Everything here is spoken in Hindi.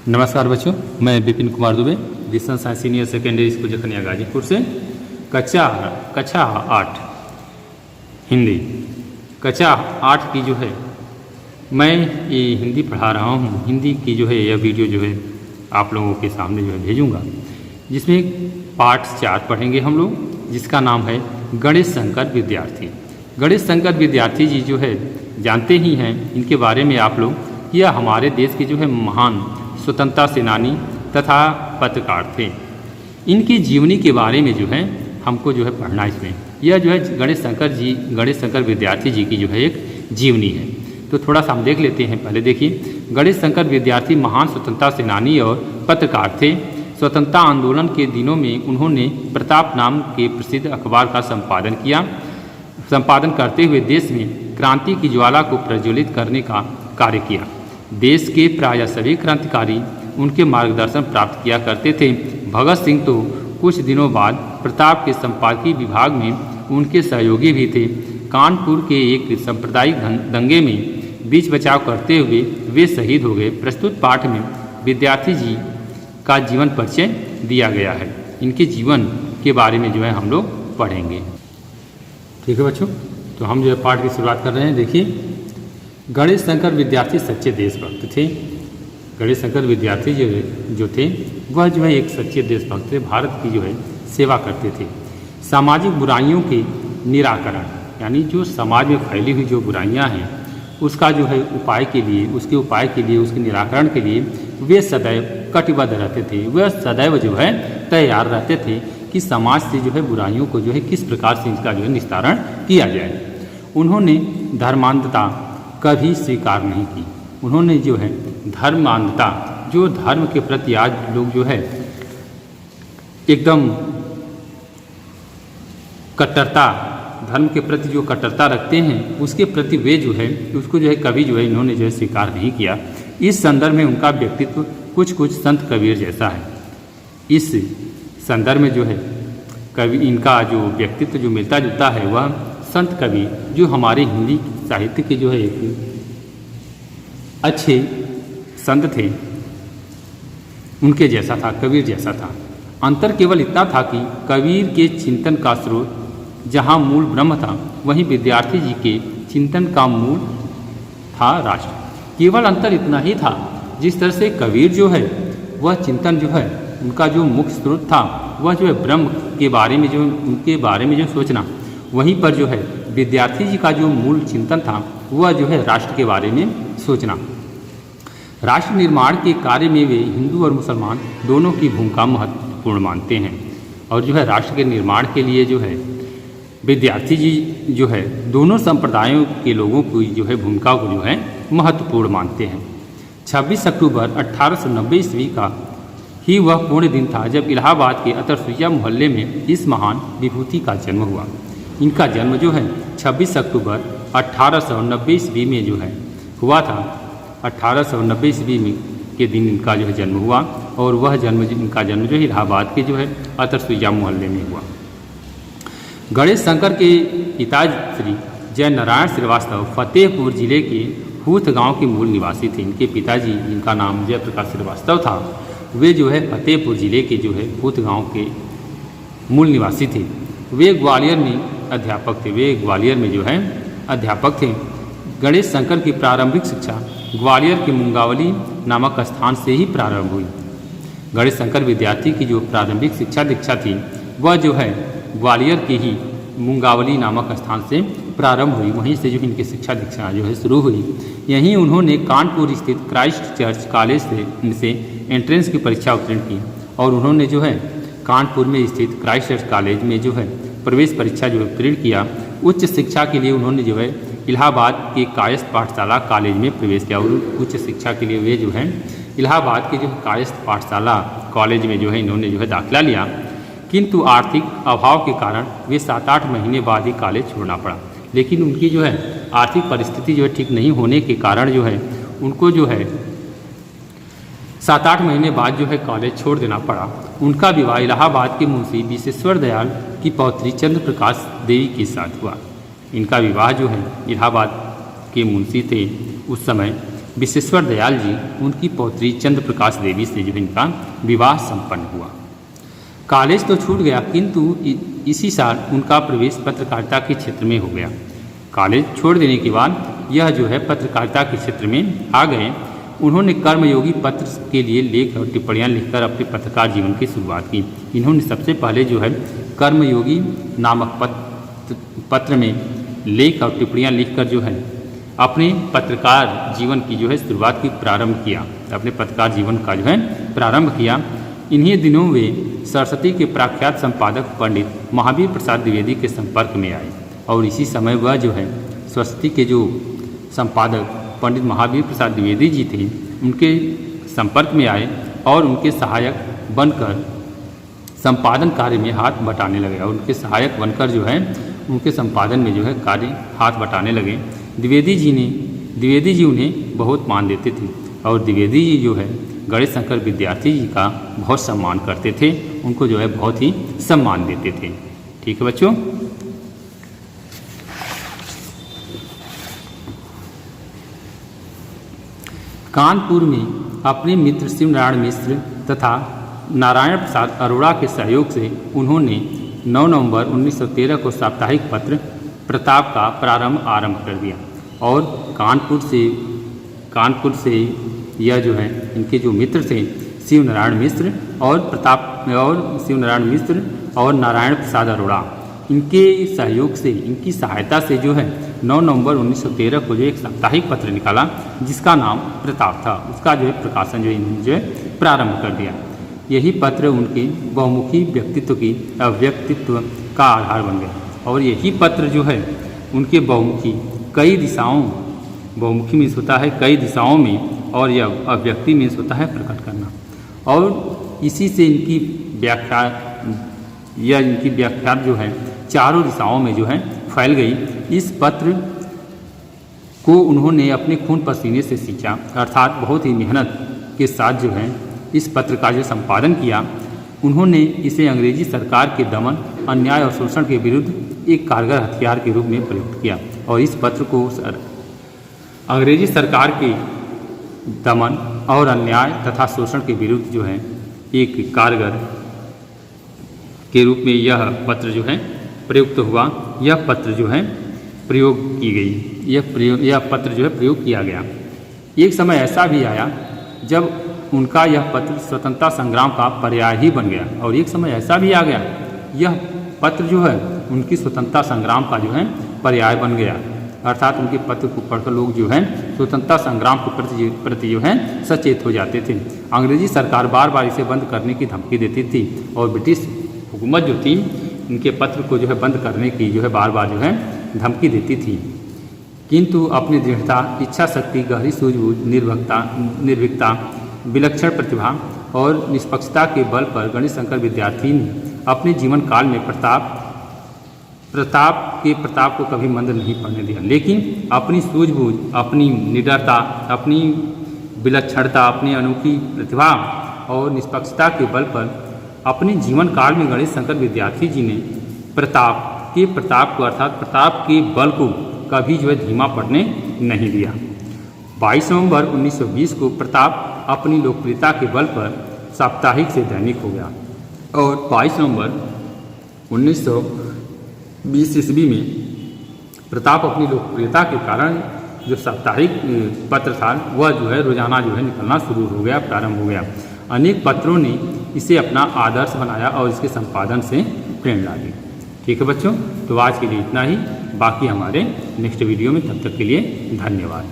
नमस्कार बच्चों, मैं Vipin Kumar Dubey distance science senior secondary school Jakhania Ghazipur से कक्षा 8 हिंदी कक्षा 8 की जो है मैं ये हिंदी पढ़ा रहा हूँ। हिंदी की जो है यह वीडियो जो है आप लोगों के सामने जो है भेजूँगा, जिसमें पाठ 4 पढ़ेंगे हम लोग, जिसका नाम है गणेश शंकर विद्यार्थी। गणेश शंकर विद्यार्थी जी जो है जानते ही हैं इनके बारे में आप लोग, यह हमारे देश के जो है महान स्वतंत्रता सेनानी तथा पत्रकार थे। इनकी जीवनी के बारे में जो है हमको जो है पढ़ना इसमें, यह जो है गणेश शंकर विद्यार्थी जी की जो है एक जीवनी है। तो थोड़ा सा हम देख लेते हैं। पहले देखिए, गणेश शंकर विद्यार्थी महान स्वतंत्रता सेनानी और पत्रकार थे। स्वतंत्रता आंदोलन के दिनों में उन्होंने प्रताप नाम के प्रसिद्ध अखबार का संपादन करते हुए देश में क्रांति की ज्वाला को प्रज्वलित करने का कार्य किया। देश के प्रायः सभी क्रांतिकारी उनके मार्गदर्शन प्राप्त किया करते थे। भगत सिंह तो कुछ दिनों बाद प्रताप के संपादकीय विभाग में उनके सहयोगी भी थे। कानपुर के एक सांप्रदायिक दंगे में बीच बचाव करते हुए वे शहीद हो गए। प्रस्तुत पाठ में विद्यार्थी जी का जीवन परिचय दिया गया है। इनके जीवन के बारे में जो है हम लोग पढ़ेंगे। ठीक है बच्चों, तो हम जो है पाठ की शुरुआत कर रहे हैं। देखिए, गणेश शंकर विद्यार्थी सच्चे देशभक्त थे। गणेश शंकर विद्यार्थी जो थे वह जो है एक सच्चे देशभक्त थे। भारत की जो है सेवा करते थे। सामाजिक बुराइयों के निराकरण, यानी जो समाज में फैली हुई जो बुराइयां हैं उसका जो है उसके निराकरण के लिए वे सदैव कटिबद्ध रहते थे। वह सदैव जो है तैयार रहते थे कि समाज से जो है बुराइयों को जो है किस प्रकार से इसका जो है निस्तारण किया जाए। उन्होंने धर्मांधता कभी स्वीकार नहीं की। उन्होंने जो है धर्मांधता, जो धर्म के प्रति आज लोग जो है एकदम कट्टरता, धर्म के प्रति जो कट्टरता रखते हैं उसके प्रति वे जो है उसको जो है कभी जो है इन्होंने जो है स्वीकार नहीं किया। इस संदर्भ में उनका व्यक्तित्व कुछ संत कबीर जैसा है। इस संदर्भ में जो है इनका जो व्यक्तित्व जो मिलता जुलता है वह संत कबीर, जो हमारे हिंदी साहित्य के जो है एक अच्छे संत थे, उनके जैसा था, कबीर जैसा था। अंतर केवल इतना था कि कबीर के चिंतन का स्रोत जहाँ मूल ब्रह्म था, वहीं विद्यार्थी जी के चिंतन का मूल था राष्ट्र। केवल अंतर इतना ही था। जिस तरह से कबीर जो है वह चिंतन जो है उनका जो मुख्य स्रोत था वह जो है ब्रह्म के बारे में जो उनके बारे में जो सोचना, वहीं पर जो है विद्यार्थी जी का जो मूल चिंतन था वह जो है राष्ट्र के बारे में सोचना। राष्ट्र निर्माण के कार्य में वे हिंदू और मुसलमान दोनों की भूमिका महत्वपूर्ण मानते हैं, और जो है राष्ट्र के निर्माण के लिए जो है विद्यार्थी जी जो है दोनों संप्रदायों के लोगों की जो है भूमिका को जो है महत्वपूर्ण मानते हैं। 26 अक्टूबर 1890 ईस्वी का ही वह पूर्ण दिन था जब इलाहाबाद के अतरसुइया मोहल्ले में इस महान विभूति का जन्म हुआ। इनका जन्म जो है 26 अक्टूबर 1890 ईस्वी में जो है हुआ था। 1890 ईस्वी में के दिन इनका जो है जन्म हुआ, और वह इनका जन्म जो है इलाहाबाद के जो है अतरसुइया मोहल्ले में हुआ। गणेश शंकर के पिता श्री जय नारायण श्रीवास्तव फतेहपुर जिले के हूथ गांव के मूल निवासी थे। इनके पिताजी, जिनका नाम जय प्रकाश श्रीवास्तव था, वे जो है फतेहपुर जिले के जो है हूथ गांव के मूल निवासी थे। वे ग्वालियर में जो है अध्यापक थे। गणेश शंकर की प्रारंभिक शिक्षा ग्वालियर के मुंगावली नामक स्थान से ही प्रारंभ हुई। गणेश शंकर विद्यार्थी की जो प्रारंभिक शिक्षा दीक्षा थी वह जो है ग्वालियर के ही मुंगावली नामक स्थान से प्रारंभ हुई। वहीं से जो इनकी शिक्षा दीक्षा जो है शुरू हुई। यहीं उन्होंने कानपुर स्थित क्राइस्ट चर्च कॉलेज से एंट्रेंस की परीक्षा उत्तीर्ण की, और उन्होंने जो है कानपुर में स्थित क्राइस्ट चर्च कॉलेज में जो है प्रवेश परीक्षा जो है उत्तीर्ण किया। उच्च शिक्षा के लिए उन्होंने जो है इलाहाबाद के कायस्थ पाठशाला कॉलेज में प्रवेश किया। और उच्च शिक्षा के लिए वे जो है इलाहाबाद के जो कायस्थ पाठशाला कॉलेज में जो है इन्होंने जो है दाखिला लिया, किंतु आर्थिक अभाव के कारण वे 7-8 महीने बाद ही कॉलेज छोड़ना पड़ा। लेकिन उनकी जो है आर्थिक परिस्थिति जो है ठीक नहीं होने के कारण जो है उनको जो है 7-8 महीने बाद जो है कॉलेज छोड़ देना पड़ा। उनका विवाह इलाहाबाद के मुंशी विश्वेश्वर दयाल की पौत्री चंद्र प्रकाश देवी के साथ हुआ। इनका विवाह जो है इलाहाबाद के मुंशी थे उस समय विश्वेश्वर दयाल जी उनकी पौत्री चंद्र प्रकाश देवी से जो है इनका विवाह संपन्न हुआ। कॉलेज तो छूट गया, किंतु इसी साल उनका प्रवेश पत्रकारिता के क्षेत्र में हो गया। कॉलेज छोड़ देने के बाद यह जो है पत्रकारिता के क्षेत्र में आ गए। उन्होंने कर्मयोगी पत्र के लिए लेख और टिप्पणियाँ लिखकर अपने पत्रकार जीवन की शुरुआत की। इन्होंने सबसे पहले जो है कर्मयोगी नामक पत्र में लेख और टिप्पणियाँ लिखकर जो है अपने पत्रकार जीवन की जो है शुरुआत की प्रारंभ किया, अपने पत्रकार जीवन का जो है प्रारंभ किया। इन्हीं दिनों वे सरस्वती के प्रख्यात संपादक पंडित महावीर प्रसाद द्विवेदी के संपर्क में आए और इसी समय वह जो है सरस्वती के जो संपादक पंडित महावीर प्रसाद द्विवेदी जी थे उनके संपर्क में आए और उनके सहायक बनकर संपादन कार्य में हाथ बटाने लगे और उनके सहायक बनकर जो है उनके संपादन में जो है कार्य हाथ बटाने लगे। द्विवेदी जी उन्हें बहुत मान देते थे और द्विवेदी जी जो है गणेश शंकर विद्यार्थी जी का बहुत सम्मान करते थे, उनको जो है बहुत ही सम्मान देते थे। ठीक है बच्चों। कानपुर में अपने मित्र शिवनारायण मिश्र तथा नारायण प्रसाद अरोड़ा के सहयोग से उन्होंने 9 नवंबर 1913 को साप्ताहिक पत्र प्रताप का आरंभ कर दिया और कानपुर से यह जो है इनके जो मित्र थे शिवनारायण मिश्र और नारायण प्रसाद अरोड़ा, इनके सहयोग से इनकी सहायता से जो है 9 नवंबर 1913 को जो एक साप्ताहिक पत्र निकाला जिसका नाम प्रताप था, उसका जो है प्रकाशन जो इन्होंने जो है प्रारंभ कर दिया। यही पत्र उनके बहुमुखी व्यक्तित्व का आधार बन गया और यही पत्र जो है उनके बहुमुखी मीन्स होता है कई दिशाओं में और यह अव्यक्ति मीन्स होता है प्रकट करना, और इसी से इनकी व्याख्या जो है चारों दिशाओं में जो है फैल गई। इस पत्र को उन्होंने अपने खून पसीने से सींचा, अर्थात बहुत ही मेहनत के साथ जो है इस पत्र का जो संपादन किया। उन्होंने इसे अंग्रेजी सरकार के दमन, अन्याय और शोषण के विरुद्ध एक कारगर हथियार के रूप में प्रयुक्त किया और इस पत्र को अंग्रेजी सरकार के दमन और अन्याय तथा शोषण के विरुद्ध जो है एक कारगर के रूप में यह पत्र जो है प्रयुक्त हुआ। यह पत्र जो है प्रयोग की गई, यह पत्र जो है प्रयोग किया गया। एक समय ऐसा भी आया जब उनका यह पत्र स्वतंत्रता संग्राम का पर्याय ही बन गया और एक समय ऐसा भी आ गया यह पत्र जो है उनकी स्वतंत्रता संग्राम का जो है पर्याय बन गया, अर्थात उनके पत्र को पढ़कर लोग जो है स्वतंत्रता संग्राम के प्रति जो है सचेत हो जाते थे। अंग्रेजी सरकार बार बार इसे बंद करने की धमकी देती थी और ब्रिटिश हुकूमत जो थी इनके पत्र को जो है बंद करने की जो है बार बार जो है धमकी देती थी, किंतु अपनी दृढ़ता, इच्छा शक्ति, गहरी सूझबूझ, निर्भीकता, विलक्षण प्रतिभा और निष्पक्षता के बल पर गणेश शंकर विद्यार्थी ने अपने जीवन काल में प्रताप को कभी मंद नहीं पड़ने दिया, लेकिन अपनी सूझबूझ, अपनी निडरता, अपनी विलक्षणता, अपनी अनोखी प्रतिभा और निष्पक्षता के बल पर अपने जीवन काल में गणेश शंकर विद्यार्थी जी ने प्रताप को अर्थात प्रताप के बल को कभी जो है धीमा पड़ने नहीं दिया। 22 नवंबर 1920 को प्रताप अपनी लोकप्रियता के बल पर साप्ताहिक से दैनिक हो गया और 22 नवंबर 1920 ईस्वी में प्रताप अपनी लोकप्रियता के कारण जो साप्ताहिक पत्र था वह जो है रोजाना जो है निकलना शुरू हो गया, प्रारंभ हो गया। अनेक पत्रों ने इसे अपना आदर्श बनाया और इसके संपादन से प्रेरणा ली। ठीक है बच्चों, तो आज के लिए इतना ही, बाकी हमारे नेक्स्ट वीडियो में, तब तक के लिए धन्यवाद।